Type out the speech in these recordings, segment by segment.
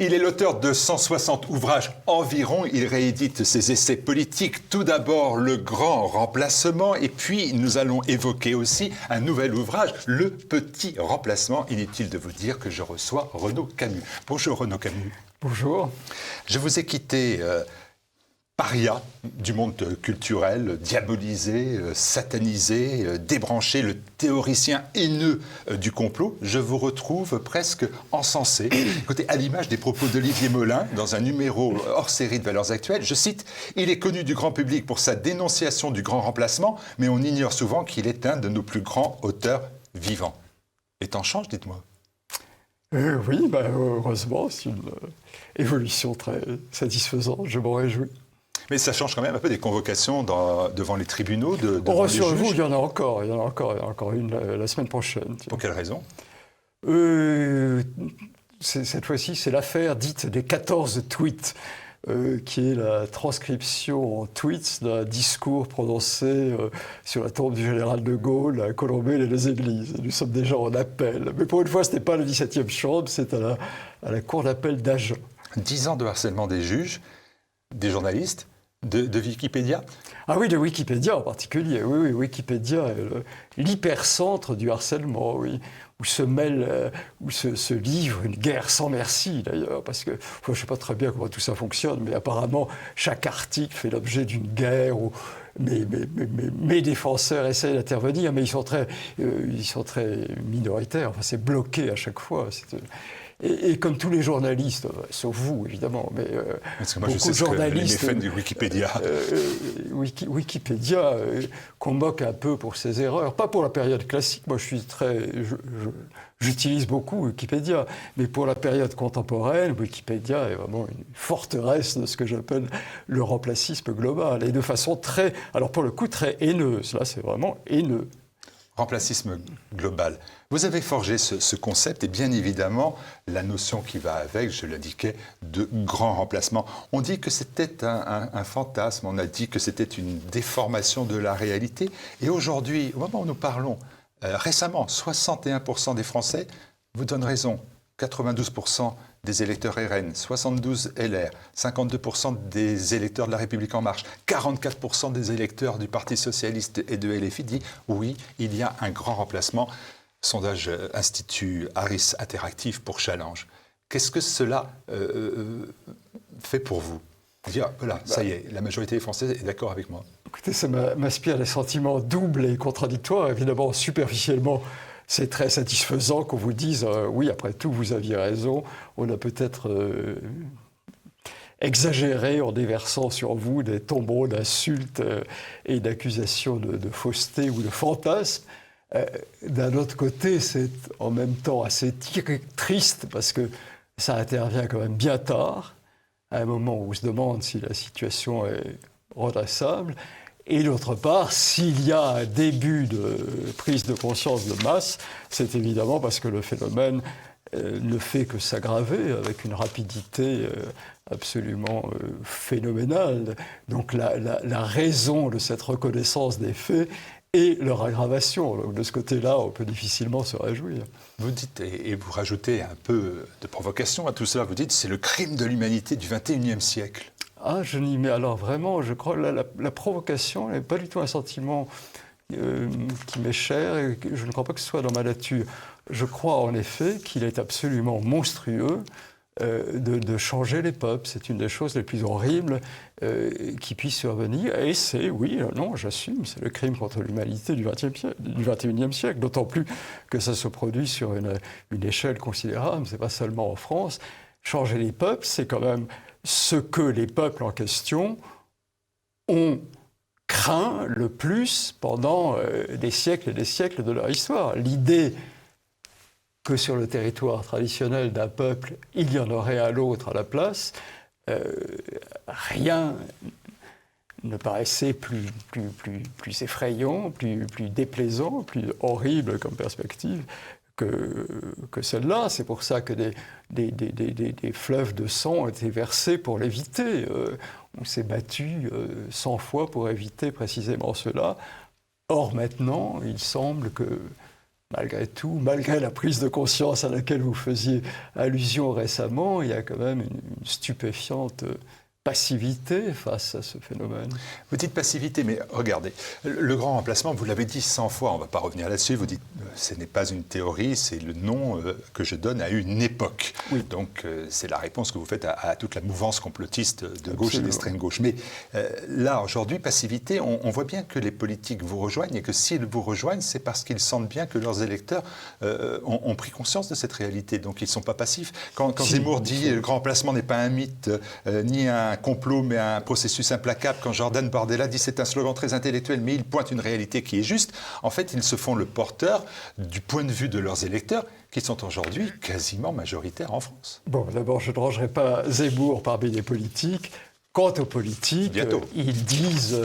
Il est l'auteur de 160 ouvrages environ. Il réédite ses essais politiques. Tout d'abord, Le Grand Remplacement. Et puis, nous allons évoquer aussi un nouvel ouvrage, Le Petit Remplacement. Inutile de vous dire que je reçois Renaud Camus. Bonjour Renaud Camus. Bonjour. Je vous ai quitté paria du monde culturel, diabolisé, satanisé, débranché, le théoricien haineux du complot. Je vous retrouve presque encensé. Écoutez, à l'image des propos d'Olivier Molin dans un numéro hors série de Valeurs Actuelles, je cite « Il est connu du grand public pour sa dénonciation du grand remplacement, mais on ignore souvent qu'il est un de nos plus grands auteurs vivants. » Les temps changent, dites-moi. Oui, heureusement, c'est une évolution très satisfaisante, je m'en réjouis. Mais ça change quand même un peu des convocations devant les tribunaux, devant les sur juges. vous, il y en a encore une la semaine prochaine. Pour quelle raison ? Cette fois-ci, c'est l'affaire dite des 14 tweets, qui est la transcription en tweets d'un discours prononcé sur la tombe du général de Gaulle à Colombey et les Églises. Nous sommes déjà en appel. Mais pour une fois, ce n'est pas le 17e chambre, c'est à la cour d'appel d'Agen. 10 ans de harcèlement des juges, des journalistes, de Wikipédia ? Ah oui, de Wikipédia en particulier. Oui, Wikipédia est l'hypercentre du harcèlement, oui. Où se livre une guerre sans merci, d'ailleurs. Parce que, je ne sais pas très bien comment tout ça fonctionne, mais apparemment, chaque article fait l'objet d'une guerre où mes défenseurs essayent d'intervenir, mais ils sont très minoritaires. Enfin, c'est bloqué à chaque fois. Et comme tous les journalistes, sauf vous évidemment, mais parce que moi, beaucoup je sais de journalistes, les méfaits du Wikipédia. Wikipédia qu'on moque un peu pour ses erreurs, pas pour la période classique. Moi, j'utilise beaucoup Wikipédia, mais pour la période contemporaine, Wikipédia est vraiment une forteresse de ce que j'appelle le remplacisme global, et de façon alors pour le coup très haineuse. Là, c'est vraiment haineux. Remplacisme global. Vous avez forgé ce concept et bien évidemment la notion qui va avec, je l'indiquais, de grand remplacement. On dit que c'était un fantasme, on a dit que c'était une déformation de la réalité. Et aujourd'hui, au moment où nous parlons, récemment, 61% des Français vous donnent raison. 92% des électeurs RN, 72 LR, 52% des électeurs de La République En Marche, 44% des électeurs du Parti Socialiste et de LFI dit oui, il y a un grand remplacement. Sondage Institut Harris Interactive pour Challenge. Qu'est-ce que cela fait pour vous ? Dire, voilà, ça y est, la majorité des Français est d'accord avec moi. Écoutez, ça m'inspire des sentiments doubles et contradictoires. Évidemment, superficiellement, c'est très satisfaisant qu'on vous dise oui, après tout, vous aviez raison. On a peut-être exagéré en déversant sur vous des tombeaux d'insultes et d'accusations de fausseté ou de fantasme. D'un autre côté, c'est en même temps assez triste parce que ça intervient quand même bien tard, à un moment où on se demande si la situation est redressable. Et d'autre part, s'il y a un début de prise de conscience de masse, c'est évidemment parce que le phénomène ne fait que s'aggraver avec une rapidité absolument phénoménale. Donc la raison de cette reconnaissance des faits et leur aggravation. Donc de ce côté-là, on peut difficilement se réjouir. Vous dites, et vous rajoutez un peu de provocation à tout cela, vous dites c'est le crime de l'humanité du XXIe siècle. Ah, je n'y mets alors vraiment, je crois, la provocation n'est pas du tout un sentiment qui m'est cher et je ne crois pas que ce soit dans ma nature. Je crois en effet qu'il est absolument monstrueux de changer les peuples. C'est une des choses les plus horribles qui puissent survenir. Et c'est, oui, non, j'assume, c'est le crime contre l'humanité du XXIe siècle, d'autant plus que ça se produit sur une échelle considérable. C'est pas seulement en France. Changer les peuples, c'est quand même ce que les peuples en question ont craint le plus pendant des siècles et des siècles de leur histoire. L'idée que sur le territoire traditionnel d'un peuple, il y en aurait à l'autre à la place, rien ne paraissait plus effrayant, plus déplaisant, plus horrible comme perspective que celle-là. C'est pour ça que des fleuves de sang ont été versés pour l'éviter. On s'est battu 100 fois pour éviter précisément cela. Or, maintenant, il semble que malgré tout, malgré la prise de conscience à laquelle vous faisiez allusion récemment, il y a quand même une stupéfiante passivité face à ce phénomène. Vous dites passivité, mais regardez, le grand remplacement, vous l'avez dit 100 fois, on ne va pas revenir là-dessus, vous dites ce n'est pas une théorie, c'est le nom que je donne à une époque. Oui. Donc c'est la réponse que vous faites à toute la mouvance complotiste de gauche Absolument. et d'extrême gauche. Mais là, aujourd'hui, passivité, on voit bien que les politiques vous rejoignent et que s'ils vous rejoignent, c'est parce qu'ils sentent bien que leurs électeurs ont pris conscience de cette réalité. Donc ils ne sont pas passifs. Quand Zemmour dit le grand remplacement n'est pas un mythe, ni un complot, mais un processus implacable, quand Jordan Bardella dit c'est un slogan très intellectuel, mais il pointe une réalité qui est juste, en fait, ils se font le porteur du point de vue de leurs électeurs, qui sont aujourd'hui quasiment majoritaires en France. Bon, d'abord, je ne rangerai pas Zemmour parmi les politiques. Quant aux politiques, ils disent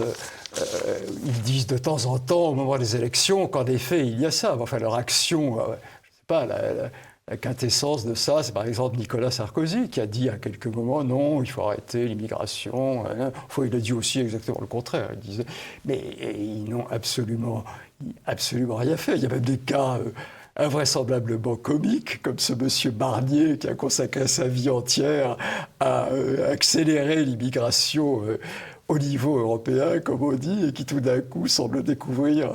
de temps en temps, au moment des élections, qu'en effet, il y a ça. Enfin, leur action, je ne sais pas, la quintessence de ça, c'est par exemple Nicolas Sarkozy qui a dit à quelques moments non, il faut arrêter l'immigration. Il a dit aussi exactement le contraire. Il disait, mais ils n'ont absolument rien fait. Il y a même des cas invraisemblablement comiques, comme ce monsieur Barnier qui a consacré sa vie entière à accélérer l'immigration au niveau européen, comme on dit, et qui tout d'un coup semble découvrir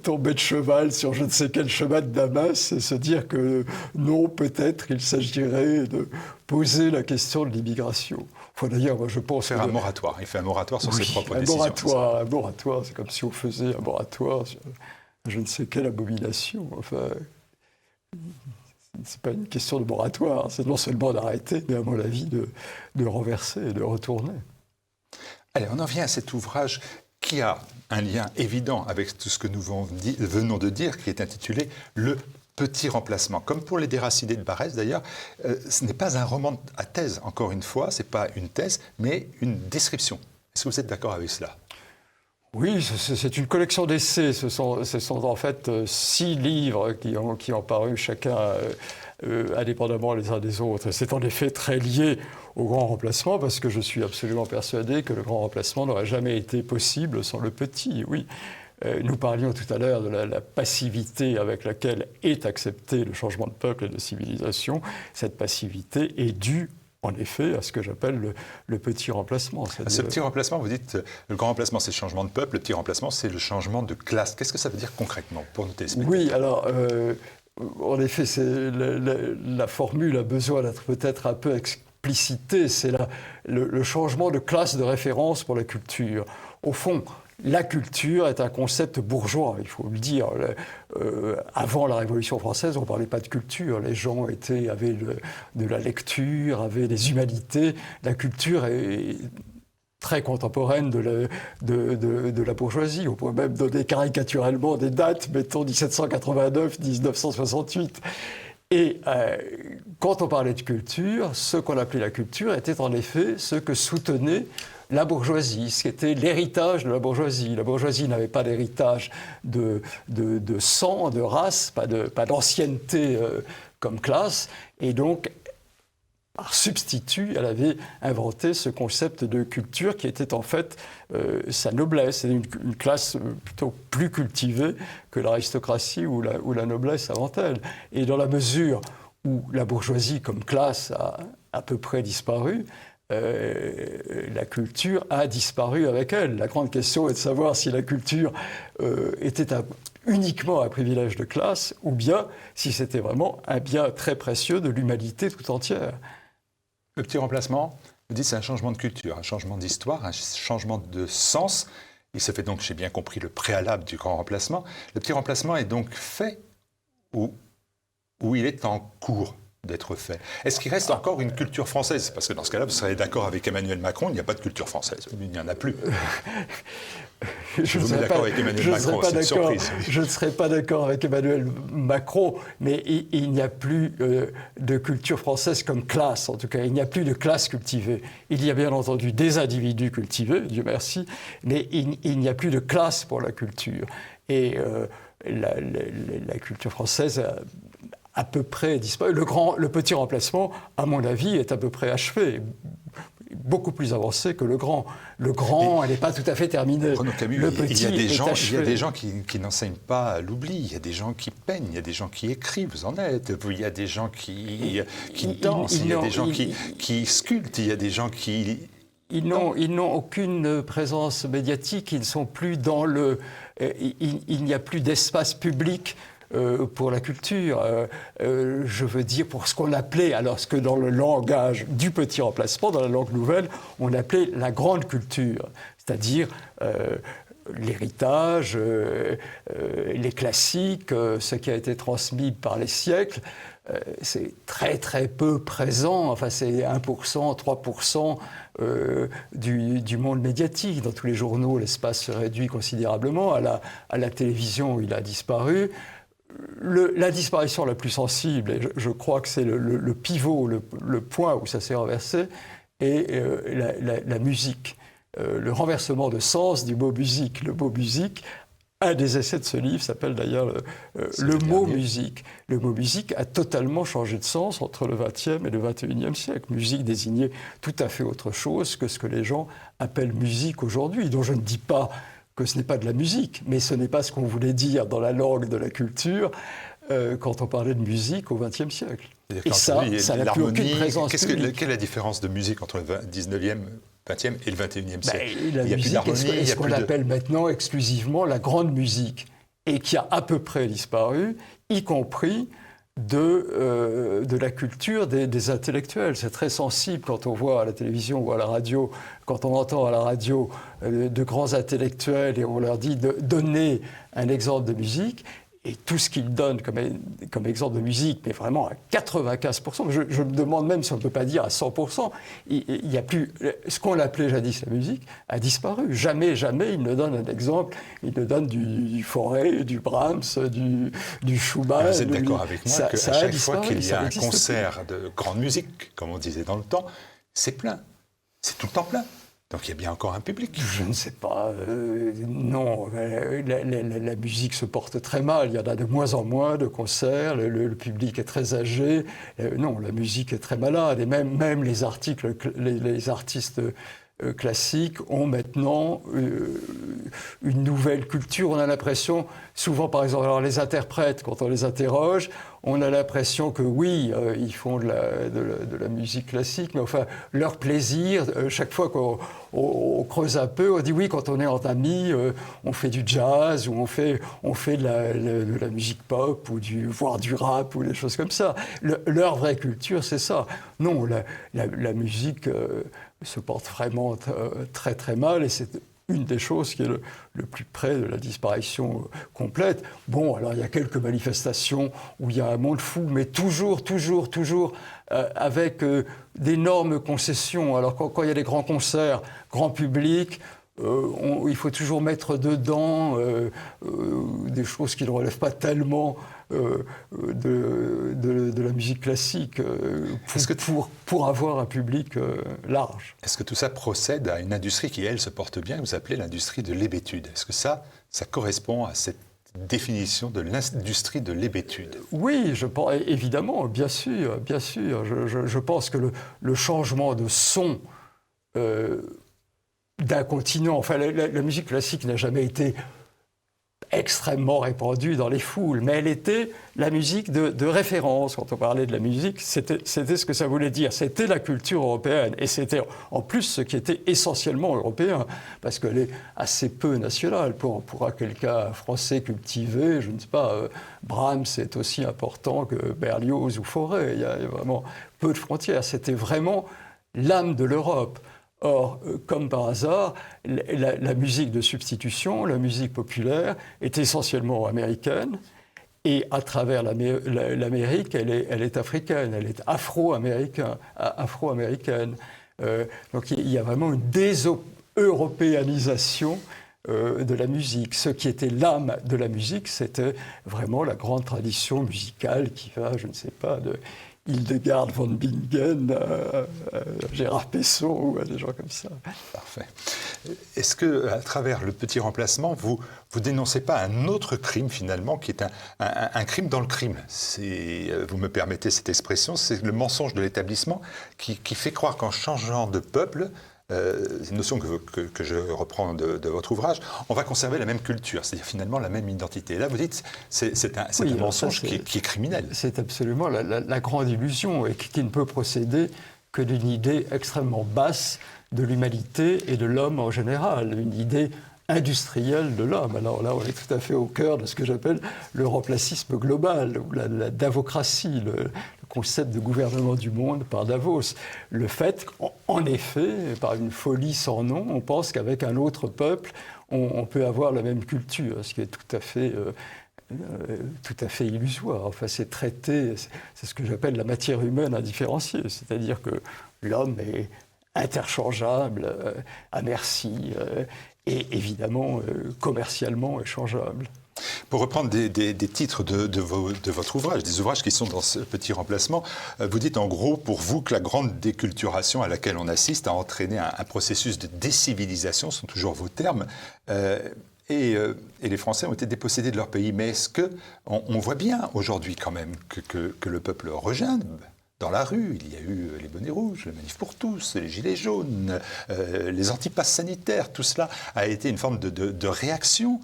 tomber de cheval sur je ne sais quel chemin de Damas et se dire que non, peut-être il s'agirait de poser la question de l'immigration. Enfin, d'ailleurs, moi, je pense faire un moratoire. Il fait un moratoire sur ses propres décisions. Un moratoire, c'est comme si on faisait un moratoire sur je ne sais quelle abomination. Enfin, c'est pas une question de moratoire, c'est non seulement d'arrêter, mais à mon avis de renverser et de retourner. Allez, on en vient à cet ouvrage qui a un lien évident avec tout ce que nous venons de dire, qui est intitulé « Le petit remplacement ». Comme pour Les Déracinés de Barrès, d'ailleurs, ce n'est pas un roman à thèse, encore une fois, ce n'est pas une thèse, mais une description. Est-ce que vous êtes d'accord avec cela ? Oui, c'est une collection d'essais. Ce sont en fait 6 livres qui ont paru chacun indépendamment les uns des autres. C'est en effet très lié au grand remplacement parce que je suis absolument persuadé que le grand remplacement n'aurait jamais été possible sans le petit, oui. Nous parlions tout à l'heure de la passivité avec laquelle est accepté le changement de peuple et de civilisation. Cette passivité est due en effet, à ce que j'appelle le petit remplacement. Ce petit remplacement, vous dites, le grand remplacement, c'est le changement de peuple, le petit remplacement, c'est le changement de classe. Qu'est-ce que ça veut dire concrètement pour nous téléspectateurs ? Oui, alors, en effet, la formule a besoin d'être peut-être un peu explicitée. C'est le changement de classe de référence pour la culture. Au fond, la culture est un concept bourgeois, il faut le dire. Avant la Révolution française, on ne parlait pas de culture. Les gens avaient de la lecture, avaient des humanités. La culture est très contemporaine de la bourgeoisie. On pourrait même donner caricaturellement des dates, mettons 1789, 1968. Et quand on parlait de culture, ce qu'on appelait la culture était en effet ce que soutenait la bourgeoisie, ce qui était l'héritage de la bourgeoisie. La bourgeoisie n'avait pas d'héritage de sang, de race, pas d'ancienneté comme classe, et donc, par substitut, elle avait inventé ce concept de culture qui était en fait sa noblesse. C'est une classe plutôt plus cultivée que l'aristocratie ou la noblesse avant elle. Et dans la mesure où la bourgeoisie comme classe a à peu près disparu, la culture a disparu avec elle. La grande question est de savoir si la culture était uniquement un privilège de classe ou bien si c'était vraiment un bien très précieux de l'humanité tout entière. Le petit remplacement, vous dites c'est un changement de culture, un changement d'histoire, un changement de sens. Il se fait donc, j'ai bien compris, le préalable du grand remplacement. Le petit remplacement est donc fait ou il est en cours d'être fait. Est-ce qu'il reste encore une culture française ? Parce que dans ce cas-là, vous serez d'accord avec Emmanuel Macron, il n'y a pas de culture française. Il n'y en a plus. Je vous mets d'accord avec Emmanuel Macron, c'est une surprise. Je ne serais pas d'accord avec Emmanuel Macron, mais il n'y a plus de culture française comme classe, en tout cas. Il n'y a plus de classe cultivée. Il y a bien entendu des individus cultivés, Dieu merci, mais il n'y a plus de classe pour la culture. Et la culture française à peu près disparu. Le petit remplacement, à mon avis, est à peu près achevé. beaucoup plus avancée que le grand. Le grand, elle n'est pas tout à fait terminée. Renaud Camus, le petit il y a des gens achevé. qui n'enseignent pas l'oubli, il y a des gens qui peignent, il y a des gens qui écrivent, vous en êtes, il y a des gens qui dansent, il y a des gens qui sculptent, il y a des gens qui... Ils n'ont aucune présence médiatique, ils ne sont plus dans le... Il n'y a plus d'espace public pour la culture. Je veux dire, pour ce qu'on appelait, alors ce que dans le langage du petit remplacement, dans la langue nouvelle, on appelait la grande culture, c'est-à-dire l'héritage, les classiques, ce qui a été transmis par les siècles. C'est très très peu présent, enfin c'est 1%, 3% du monde médiatique. Dans tous les journaux, l'espace se réduit considérablement. À la télévision, il a disparu. La disparition la plus sensible, et je crois que c'est le pivot, le point où ça s'est renversé, est la musique. Le renversement de sens du mot musique. Le mot musique, un des essais de ce livre s'appelle d'ailleurs le mot musique. Le mot musique a totalement changé de sens entre le XXe et le XXIe siècle. Musique désignait tout à fait autre chose que ce que les gens appellent musique aujourd'hui, dont je ne dis pas que ce n'est pas de la musique, mais ce n'est pas ce qu'on voulait dire dans la langue de la culture quand on parlait de musique au XXe siècle. Et ça n'a plus aucune présence publique. Quelle est la différence de musique entre le 19e, 20e et le 21e siècle? La musique est ce qu'on appelle maintenant exclusivement la grande musique, et qui a à peu près disparu, y compris de la culture des intellectuels. C'est très sensible quand on voit à la télévision ou à la radio, quand on entend à la radio de grands intellectuels et on leur dit de donner un exemple de musique. Et tout ce qu'ils donnent comme exemple de musique, mais vraiment à 95%, je me demande même si on ne peut pas dire à 100%, il n'y a plus... Ce qu'on appelait jadis la musique a disparu. Jamais, jamais il ne donne un exemple. Il ne donne du Fauré, du Brahms, du Schumann. Vous êtes d'accord avec moi qu'à chaque fois qu'il y a un concert de grande musique, comme on disait dans le temps, c'est plein. C'est tout le temps plein. Donc il y a bien encore un public. Je ne sais pas. Non, la musique se porte très mal. Il y en a de moins en moins de concerts. Le public est très âgé. Non, la musique est très malade. Et même les artistes classiques ont maintenant une nouvelle culture. On a l'impression, souvent par exemple, alors les interprètes, quand on les interroge, on a l'impression que oui, ils font de la musique classique, mais enfin, leur plaisir, chaque fois qu'on creuse un peu, on dit oui, quand on est entre amis, on fait du jazz, ou on fait de la musique pop, ou voire du rap, ou des choses comme ça. Leur vraie culture, c'est ça. Non, la musique se porte vraiment très très mal, et c'est une des choses qui est le plus près de la disparition complète. Bon, alors il y a quelques manifestations où il y a un monde fou, mais toujours avec d'énormes concessions. Alors quand il y a des grands concerts, grand public, il faut toujours mettre dedans des choses qui ne relèvent pas tellement de la musique classique pour avoir un public large. Est-ce que tout ça procède à une industrie qui, elle, se porte bien, que vous appelez l'industrie de l'hébétude? Est-ce que ça correspond à cette définition de l'industrie de l'hébétude? Oui, évidemment, bien sûr. Je pense que le changement de son d'un continent, enfin la musique classique n'a jamais été extrêmement répandue dans les foules, mais elle était la musique de référence. Quand on parlait de la musique, c'était ce que ça voulait dire. C'était la culture européenne, et c'était en plus ce qui était essentiellement européen, parce qu'elle est assez peu nationale. Pour quelqu'un français cultivé, je ne sais pas, Brahms est aussi important que Berlioz ou Fauré. Il y a vraiment peu de frontières. C'était vraiment l'âme de l'Europe. Or, comme par hasard, la musique de substitution, la musique populaire, est essentiellement américaine, et à travers l'Amérique, elle est africaine, elle est afro-américaine. Donc il y a vraiment une déseuropéanisation de la musique. Ce qui était l'âme de la musique, c'était vraiment la grande tradition musicale qui va, je ne sais pas, Hildegard von Bingen, Gérard Pesson ou à des gens comme ça. Parfait. Est-ce que, à travers le petit remplacement, vous dénoncez pas un autre crime finalement, qui est un crime dans le crime? Vous me permettez cette expression, c'est le mensonge de l'établissement qui fait croire qu'en changeant de peuple, c'est une notion que je reprends de votre ouvrage, on va conserver la même culture, c'est-à-dire finalement la même identité. Et là, vous dites, c'est un mensonge qui est criminel. C'est absolument la grande illusion, et qui ne peut procéder que d'une idée extrêmement basse de l'humanité et de l'homme en général, une idée industrielle de l'homme. Alors là, on est tout à fait au cœur de ce que j'appelle le remplacisme global, ou la davocratie, le concept de gouvernement du monde par Davos. Le fait qu'en effet, par une folie sans nom, on pense qu'avec un autre peuple, on peut avoir la même culture, ce qui est tout à fait illusoire. Enfin, c'est traité, c'est ce que j'appelle la matière humaine indifférenciée, c'est-à-dire que l'homme est interchangeable à merci et évidemment commercialement échangeable. Pour reprendre des titres de votre ouvrage, des ouvrages qui sont dans ce petit remplacement, vous dites en gros pour vous que la grande déculturation à laquelle on assiste a entraîné un processus de décivilisation, ce sont toujours vos termes, et les Français ont été dépossédés de leur pays. Mais est-ce qu'on voit bien aujourd'hui quand même que le peuple rejeune dans la rue? Il y a eu les bonnets rouges, les manifs pour tous, les gilets jaunes, les antipasses sanitaires, tout cela a été une forme de réaction.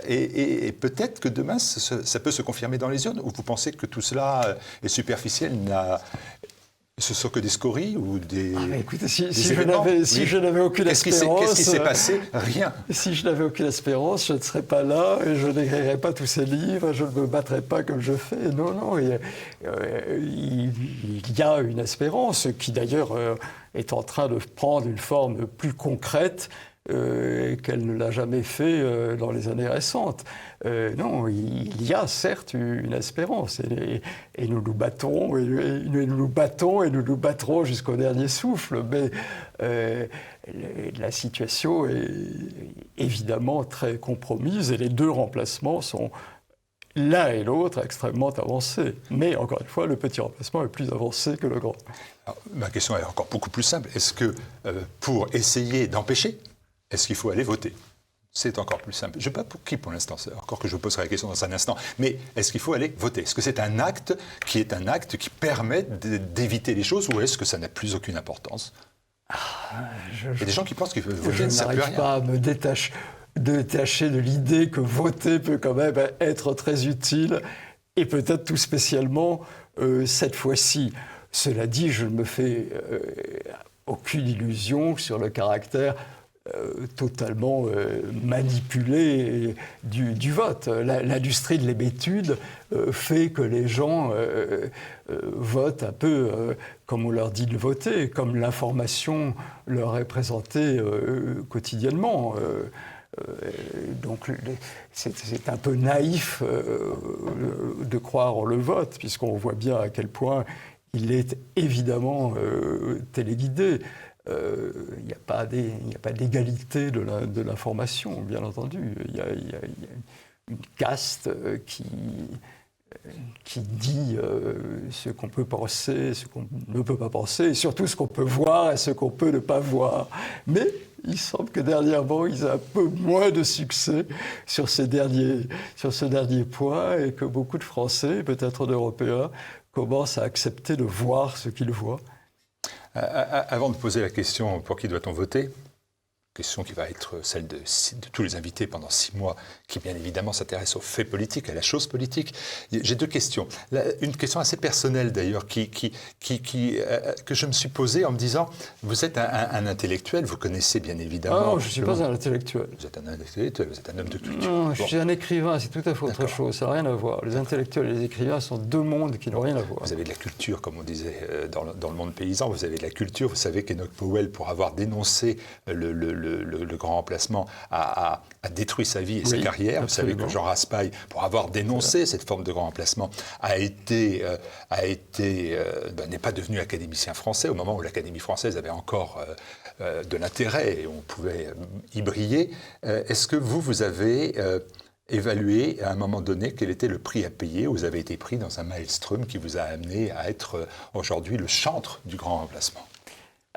Et peut-être que demain, ça peut se confirmer dans les urnes, ou vous pensez que tout cela est superficiel, ce sont que des scories ou des... écoutez, si je n'avais aucune espérance... Qu'est-ce qui s'est passé? Rien. Si je n'avais aucune espérance, je ne serais pas là, et je n'écrirais pas tous ces livres, je ne me battrais pas comme je fais. Non, il y a une espérance qui d'ailleurs est en train de prendre une forme plus concrète qu'elle ne l'a jamais fait dans les années récentes. Non, il y a certes une espérance, et nous nous battons, et nous nous battons, et nous nous battrons jusqu'au dernier souffle, mais la situation est évidemment très compromise, et les deux remplacements sont l'un et l'autre extrêmement avancés. Mais encore une fois, le petit remplacement est plus avancé que le grand. Alors, ma question est encore beaucoup plus simple. Est-ce que pour essayer d'empêcher, est-ce qu'il faut aller voter? C'est encore plus simple. Je ne sais pas pour qui pour l'instant, c'est encore que je vous poserai la question dans un instant, mais est-ce qu'il faut aller voter? Est-ce que c'est un acte qui permet d'éviter les choses, ou est-ce que ça n'a plus aucune importance? Il y a des gens qui pensent qu'il faut voter, je n'arrive pas à me détacher de l'idée que voter peut quand même être très utile, et peut-être tout spécialement cette fois-ci. Cela dit, je ne me fais aucune illusion sur le caractère totalement manipulé du vote. L'industrie de l'hébétude fait que les gens votent un peu comme on leur dit de voter, comme l'information leur est présentée quotidiennement. Donc c'est un peu naïf de croire en le vote, puisqu'on voit bien à quel point il est évidemment téléguidé. Il n'y a pas d'égalité de l'information, bien entendu. Il y a une caste qui dit ce qu'on peut penser, ce qu'on ne peut pas penser, et surtout ce qu'on peut voir et ce qu'on peut ne pas voir. Mais il semble que dernièrement, ils aient un peu moins de succès sur ce dernier point, et que beaucoup de Français, peut-être d'Européens, commencent à accepter de voir ce qu'ils voient. Avant de poser la question « Pour qui doit-on voter ?», question qui va être celle de tous les invités pendant 6 mois, qui bien évidemment s'intéressent aux faits politiques, à la chose politique. J'ai 2 questions. Une question assez personnelle d'ailleurs, que je me suis posée en me disant, vous êtes un intellectuel, vous connaissez bien évidemment... Non, je ne suis pas un intellectuel. Vous êtes un intellectuel, vous êtes un homme de culture. Non, je suis un écrivain, c'est tout à fait autre chose, ça n'a rien à voir. Les intellectuels et les écrivains sont 2 mondes qui n'ont rien à voir. Vous avez de la culture, comme on disait dans le monde paysan, vous avez de la culture, vous savez qu'Enoch Powell, pour avoir dénoncé le grand remplacement, a détruit sa vie et sa carrière. Absolument. Vous savez que Jean Raspail, pour avoir dénoncé cette forme de grand remplacement, n'est pas devenu académicien français au moment où l'Académie française avait encore de l'intérêt et on pouvait y briller. Est-ce que vous avez évalué à un moment donné quel était le prix à payer. Vous avez été pris dans un maelstrom qui vous a amené à être aujourd'hui le chantre du grand remplacement.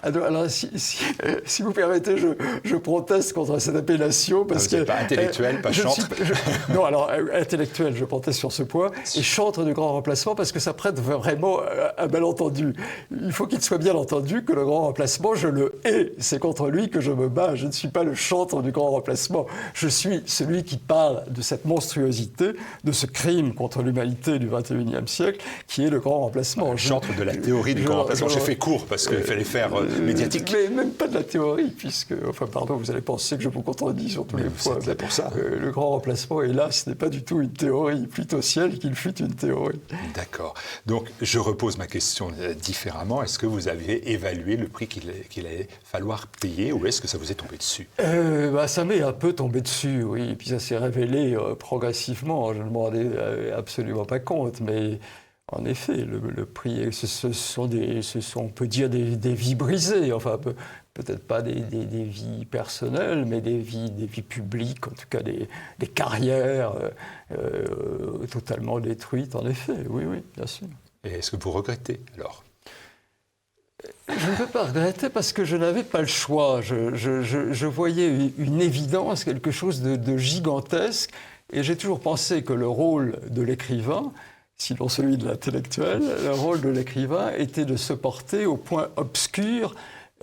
Alors si vous permettez, je proteste contre cette appellation parce que... pas intellectuel, pas chantre. Non, alors intellectuel, je proteste sur ce point. Et chantre du grand remplacement parce que ça prête vraiment un malentendu. Il faut qu'il soit bien entendu que le grand remplacement, je le hais. C'est contre lui que je me bats. Je ne suis pas le chantre du grand remplacement. Je suis celui qui parle de cette monstruosité, de ce crime contre l'humanité du XXIe siècle, qui est le grand remplacement. Chantre de la théorie du grand remplacement. J'ai fait court parce qu'il fallait faire... médiatique. Mais même pas de la théorie, puisque, enfin, pardon, vous allez penser que je vous contredis sur tous les points. C'est pour ça. Le grand remplacement, hélas, n'est pas du tout une théorie, plutôt ciel qu'il fût une théorie. D'accord. Donc, je repose ma question différemment. Est-ce que vous avez évalué le prix qu'il allait falloir payer ou est-ce que ça vous est tombé dessus? Ça m'est un peu tombé dessus, oui. Et puis ça s'est révélé progressivement. Je ne m'en rendais absolument pas compte, mais... En effet, le prix, ce sont, on peut dire, des vies brisées, enfin peut-être pas des vies personnelles, mais des vies publiques, en tout cas des carrières totalement détruites, en effet, oui, bien sûr. Et est-ce que vous regrettez, alors? Je ne peux pas regretter parce que je n'avais pas le choix. Je voyais une évidence, quelque chose de gigantesque, et j'ai toujours pensé que le rôle de l'écrivain, sinon celui de l'intellectuel, le rôle de l'écrivain était de se porter au point obscur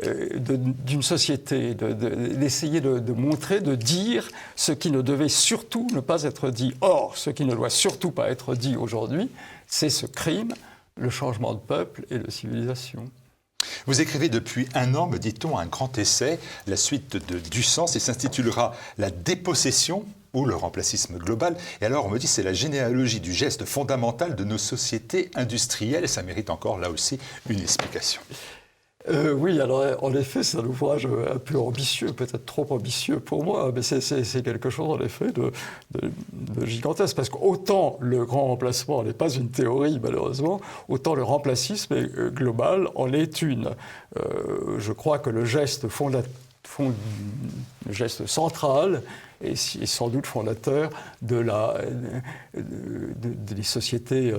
d'une société, d'essayer de montrer, de dire ce qui ne devait surtout ne pas être dit. Or, ce qui ne doit surtout pas être dit aujourd'hui, c'est ce crime, le changement de peuple et de civilisation. Vous écrivez depuis 1 an, me dit-on, un grand essai, la suite du sens, et s'intitulera « La dépossession » ou le remplacisme global. Et alors, on me dit c'est la généalogie du geste fondamental de nos sociétés industrielles. Ça mérite encore, là aussi, une explication. Oui, alors en effet, c'est un ouvrage un peu ambitieux, peut-être trop ambitieux pour moi, mais c'est quelque chose, en effet, de gigantesque. Parce qu'autant le grand remplacement n'est pas une théorie, malheureusement, autant le remplacisme global en est une. Je crois que le geste le geste central et sans doute fondateur des sociétés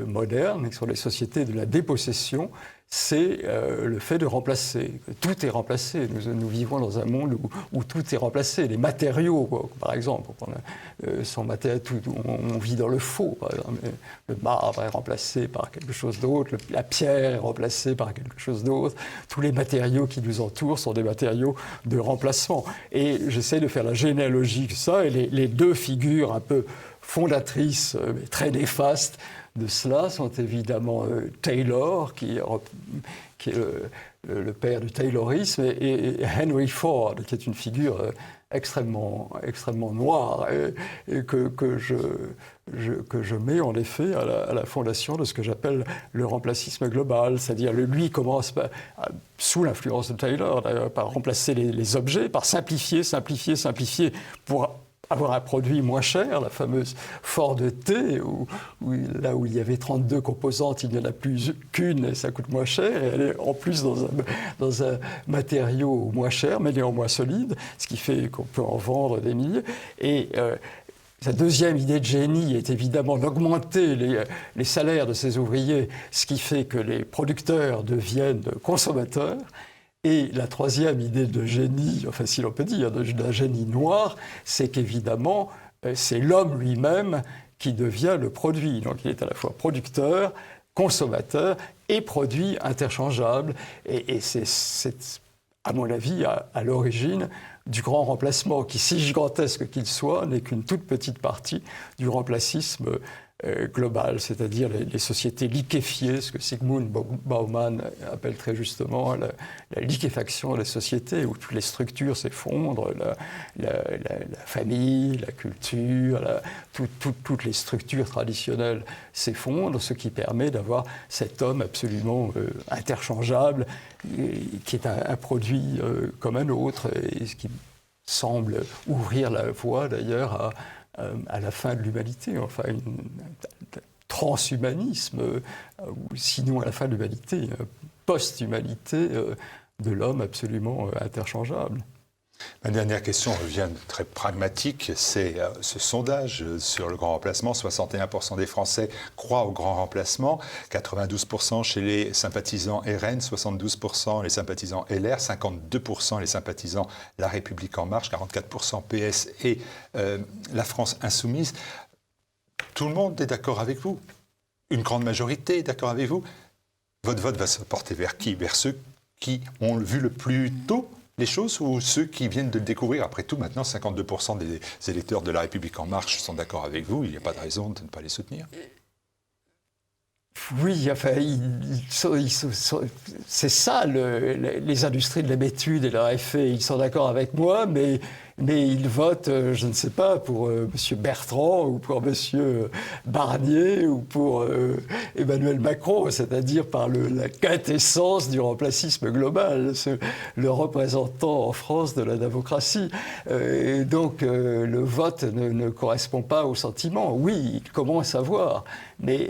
modernes, qui sont les sociétés de la dépossession, c'est le fait de remplacer. Tout est remplacé. Nous vivons dans un monde où tout est remplacé. Les matériaux, par exemple, on vit dans le faux. Par exemple. Le marbre est remplacé par quelque chose d'autre, la pierre est remplacée par quelque chose d'autre. Tous les matériaux qui nous entourent sont des matériaux de remplacement. Et j'essaie de faire la généalogie de ça, et les deux figures un peu fondatrices, mais très néfastes, de cela sont évidemment Taylor, qui est le père du Taylorisme, et Henry Ford, qui est une figure extrêmement noire, et que je mets en effet à la fondation de ce que j'appelle le remplacisme global. C'est-à-dire, lui commence sous l'influence de Taylor, par remplacer les objets, par simplifier pour avoir un produit moins cher, la fameuse Ford T, là où il y avait 32 composantes, il n'y en a plus qu'une et ça coûte moins cher. Et elle est en plus dans un matériau moins cher, mais néanmoins solide, ce qui fait qu'on peut en vendre des milliers. Et sa deuxième idée de génie est évidemment d'augmenter les salaires de ses ouvriers, ce qui fait que les producteurs deviennent consommateurs. Et la troisième idée de génie, enfin si l'on peut dire, d'un génie noir, c'est qu'évidemment, c'est l'homme lui-même qui devient le produit. Donc il est à la fois producteur, consommateur et produit interchangeable. Et c'est à mon avis, à l'origine du grand remplacement, qui, si gigantesque qu'il soit, n'est qu'une toute petite partie du remplacisme global, c'est-à-dire les sociétés liquéfiées, ce que Zygmunt Bauman appelle très justement la liquéfaction des sociétés, où toutes les structures s'effondrent, la famille, la culture, toutes les structures traditionnelles s'effondrent, ce qui permet d'avoir cet homme absolument interchangeable, qui est un produit comme un autre, et ce qui semble ouvrir la voie d'ailleurs à la fin de l'humanité, enfin un transhumanisme, ou sinon à la fin de l'humanité, post-humanité de l'homme absolument interchangeable. Ma dernière question revient très pragmatique, c'est ce sondage sur le grand remplacement. 61% des Français croient au grand remplacement, 92% chez les sympathisants RN, 72% les sympathisants LR, 52% les sympathisants La République En Marche, 44% PS et la France Insoumise. Tout le monde est d'accord avec vous. Une grande majorité est d'accord avec vous. Votre vote va se porter vers qui? Vers ceux qui ont vu le plus tôt les choses ou ceux qui viennent de le découvrir? Après tout, maintenant, 52% des électeurs de La République En Marche sont d'accord avec vous. Il n'y a pas de raison de ne pas les soutenir. Oui, enfin, c'est ça, les industries de l'habitude et leur effet. Ils sont d'accord avec moi, mais ils votent, je ne sais pas, pour M. Bertrand ou pour M. Barnier ou pour Emmanuel Macron, c'est-à-dire par la quintessence du remplacisme global, le représentant en France de la démocratie. Donc le vote ne correspond pas au sentiment. Oui, il commence à voir, mais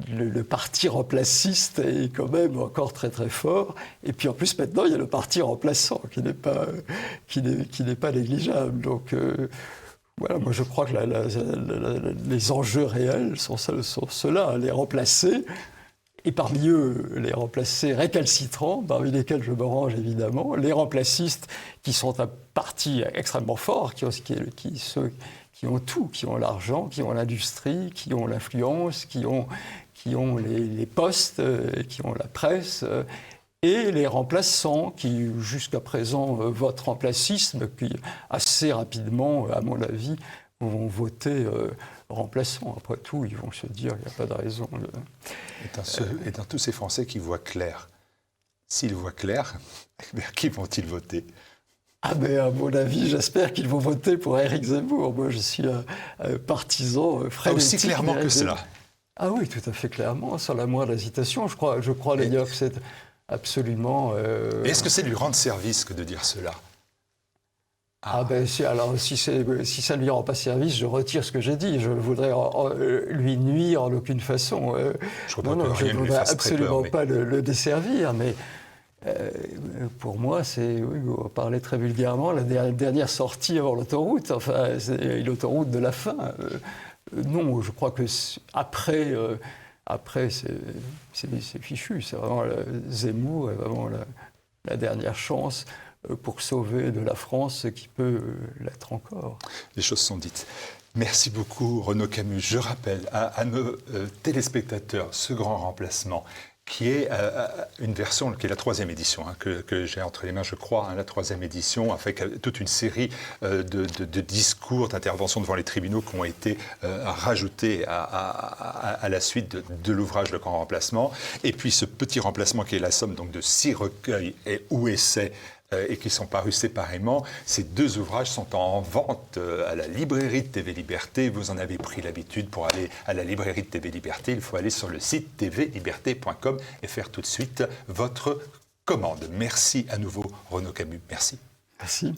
le parti remplaciste est quand même encore très très fort. Et puis en plus maintenant il y a le parti remplaçant qui n'est pas négligeable. Donc voilà, moi je crois que les enjeux réels sont ceux-là, les remplacer. Et parmi eux, les remplacés récalcitrants, parmi lesquels je me range évidemment, les remplacistes qui sont un parti extrêmement fort, qui ont tout, qui ont l'argent, qui ont l'industrie, qui ont l'influence, qui ont les postes, qui ont la presse, et les remplaçants qui, jusqu'à présent, votent remplacisme, qui assez rapidement, à mon avis, vont voter remplaçant. Après tout, ils vont se dire qu'il n'y a pas de raison. Et dans tous ces Français qui voient clair, s'ils voient clair, vers qui vont-ils voter? Ah ben à mon avis, j'espère qu'ils vont voter pour Éric Zemmour. Moi, je suis un partisan frénétique. Aussi clairement que cela? Ah oui, tout à fait clairement, sans la moindre hésitation. Je crois d'ailleurs que c'est absolument... Est-ce que c'est lui rendre service que de dire cela? Ah ben alors si ça ne lui rend pas service, je retire ce que j'ai dit. Je ne voudrais lui nuire en aucune façon. Je ne voudrais absolument pas le desservir, mais pour moi, on parlait très vulgairement, la dernière sortie avant l'autoroute, enfin, c'est l'autoroute de la fin. Non, je crois que après c'est fichu. C'est vraiment Zemmour est vraiment la dernière chance pour sauver de la France ce qui peut l'être encore. Les choses sont dites. Merci beaucoup, Renaud Camus. Je rappelle à nos téléspectateurs ce grand remplacement qui est une version, qui est la 3e édition, que j'ai entre les mains, je crois, la 3e édition, avec toute une série de discours, d'interventions devant les tribunaux qui ont été rajoutés à la suite de l'ouvrage Le Grand Remplacement. Et puis ce petit remplacement qui est la somme donc, de 6 recueils ou essais et qui sont parus séparément. Ces 2 ouvrages sont en vente à la librairie de TV Liberté. Vous en avez pris l'habitude. Pour aller à la librairie de TV Liberté, il faut aller sur le site tvliberté.com et faire tout de suite votre commande. Merci à nouveau, Renaud Camus. Merci. Merci.